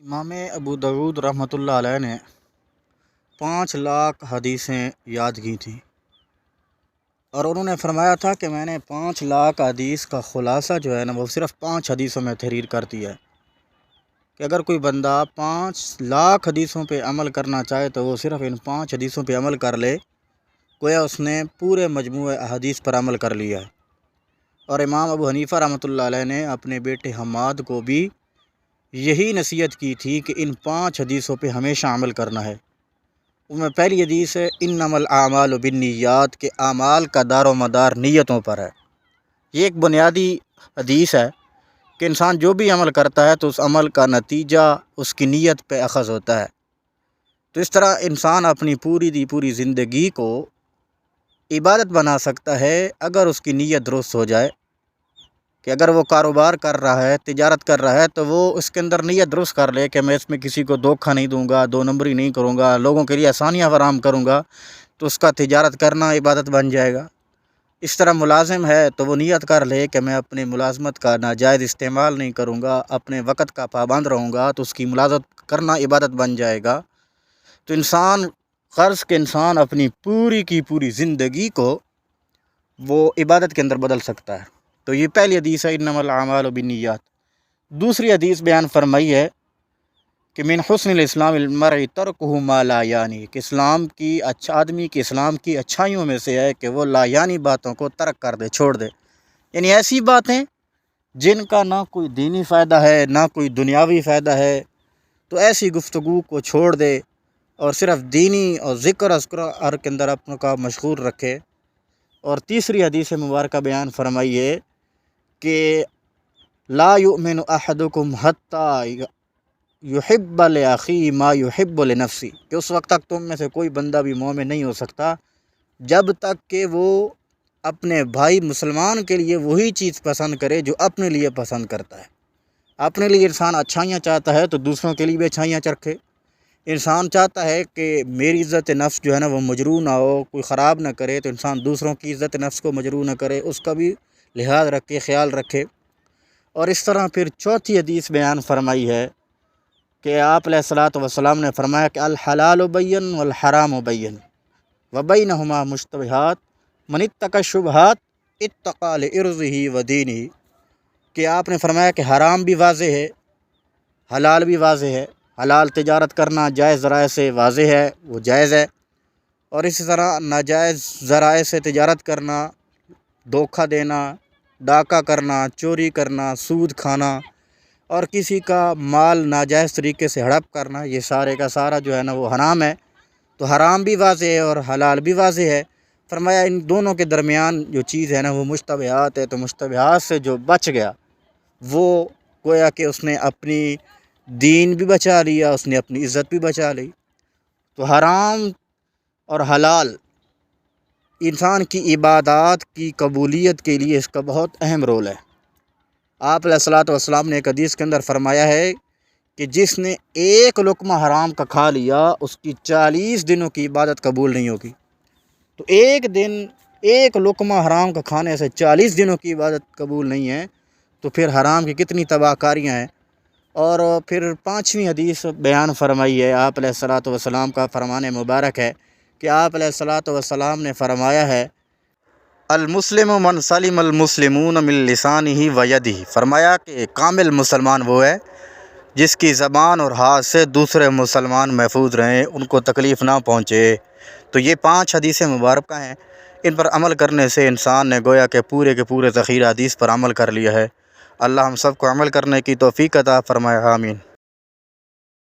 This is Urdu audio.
امام ابو داود رحمۃ اللہ علیہ نے 5 لاکھ حدیثیں یاد کی تھیں، اور انہوں نے فرمایا تھا کہ میں نے 5 لاکھ حدیث کا خلاصہ جو ہے نا وہ صرف 5 حدیثوں میں تحریر کر دیا ہے کہ اگر کوئی بندہ 5 لاکھ حدیثوں پہ عمل کرنا چاہے تو وہ صرف ان 5 حدیثوں پہ عمل کر لے، گویا اس نے پورے مجموعہ احادیث پر عمل کر لیا ہے۔ اور امام ابو حنیفہ رحمۃ اللہ علیہ نے اپنے بیٹے حماد کو بھی یہی نصیحت کی تھی کہ ان 5 حدیثوں پہ ہمیشہ عمل کرنا ہے۔ ان میں پہلی حدیث ہے انما الاعمال بالنیات، کہ اعمال کا دار و مدار نیتوں پر ہے۔ یہ ایک بنیادی حدیث ہے کہ انسان جو بھی عمل کرتا ہے تو اس عمل کا نتیجہ اس کی نیت پہ اخذ ہوتا ہے۔ تو اس طرح انسان اپنی پوری زندگی کو عبادت بنا سکتا ہے اگر اس کی نیت درست ہو جائے، کہ اگر وہ کاروبار کر رہا ہے، تجارت کر رہا ہے، تو وہ اس کے اندر نیت درست کر لے کہ میں اس میں کسی کو دھوکہ نہیں دوں گا، 2 نمبری نہیں کروں گا، لوگوں کے لیے آسانیاں فراہم کروں گا، تو اس کا تجارت کرنا عبادت بن جائے گا۔ اس طرح ملازم ہے تو وہ نیت کر لے کہ میں اپنی ملازمت کا ناجائز استعمال نہیں کروں گا، اپنے وقت کا پابند رہوں گا، تو اس کی ملازمت کرنا عبادت بن جائے گا۔ تو غرض کہ انسان اپنی پوری زندگی کو وہ عبادت کے اندر بدل سکتا ہے۔ تو یہ پہلی حدیث ہے انما الاعمال بالنیات۔ دوسری حدیث بیان فرمائی ہے کہ من حسن الاسلام المرء ترکہ ما لا یعنی، کہ آدمی کے اسلام کی اچھائیوں میں سے ہے کہ وہ لا یعنی باتوں کو ترک کر دے، چھوڑ دے، یعنی ایسی باتیں جن کا نہ کوئی دینی فائدہ ہے نہ کوئی دنیاوی فائدہ ہے، تو ایسی گفتگو کو چھوڑ دے اور صرف دینی اور ذکر اذکار کے اندر اپنے کا مشغول رکھے۔ اور تیسری حدیث مبارکہ بیان فرمائی ہے کہ لا یؤمن احدکم حتی یحب لاخیہ ما یحب لنفسہ، کہ اس وقت تک تم میں سے کوئی بندہ بھی مومن نہیں ہو سکتا جب تک کہ وہ اپنے بھائی مسلمان کے لیے وہی چیز پسند کرے جو اپنے لیے پسند کرتا ہے۔ اپنے لیے انسان اچھائیاں چاہتا ہے تو دوسروں کے لیے بھی اچھائیاں رکھے۔ انسان چاہتا ہے کہ میری عزت نفس جو ہے نا وہ مجروح نہ ہو، کوئی خراب نہ کرے، تو انسان دوسروں کی عزت نفس کو مجروح نہ کرے، اس کا بھی لحاظ رکھے، خیال رکھے۔ اور اس طرح پھر چوتھی حدیث بیان فرمائی ہے کہ آپ علیہ الصلوۃ والسلام نے فرمایا کہ الحلال بین والحرام بین وبینہما مشتبہات من اتقی الشبہات اتقی لعرضہ ودینہ، کہ آپ نے فرمایا کہ حرام بھی واضح ہے، حلال بھی واضح ہے۔ حلال تجارت کرنا جائز ذرائع سے واضح ہے، وہ جائز ہے، اور اسی طرح ناجائز ذرائع سے تجارت کرنا، دھوکہ دینا، ڈاکہ کرنا، چوری کرنا، سود کھانا، اور کسی کا مال ناجائز طریقے سے ہڑپ کرنا، یہ سارے کا سارا جو ہے نا وہ حرام ہے۔ تو حرام بھی واضح ہے اور حلال بھی واضح ہے۔ فرمایا ان دونوں کے درمیان جو چیز ہے نا وہ مشتبہات ہے، تو مشتبہات سے جو بچ گیا وہ گویا کہ اس نے اپنی دین بھی بچا لیا، اس نے اپنی عزت بھی بچا لی۔ تو حرام اور حلال انسان کی عبادات کی قبولیت کے لیے اس کا بہت اہم رول ہے۔ آپ علیہ الصلوۃ والسلام نے ایک حدیث کے اندر فرمایا ہے کہ جس نے ایک لقمہ حرام کا کھا لیا اس کی 40 دنوں کی عبادت قبول نہیں ہوگی۔ تو ایک لقمہ حرام کا کھانے سے 40 دنوں کی عبادت قبول نہیں ہے، تو پھر حرام کی کتنی تباہ کاریاں ہیں۔ اور پھر 5ویں حدیث بیان فرمائی ہے آپ علیہ الصلوۃ والسلام کا فرمان مبارک ہے کہ آپ علیہ الصلوۃ والسلام نے فرمایا ہے المسلم من سلم المسلمون من لسانہ و یدہ، فرمایا کہ کامل مسلمان وہ ہے جس کی زبان اور ہاتھ سے دوسرے مسلمان محفوظ رہیں، ان کو تکلیف نہ پہنچے۔ تو یہ 5 حدیث مبارکہ ہیں، ان پر عمل کرنے سے انسان نے گویا کہ پورے کے پورے ذخیرہ حدیث پر عمل کر لیا ہے۔ اللہ ہم سب کو عمل کرنے کی توفیق عطا فرمائے، آمین۔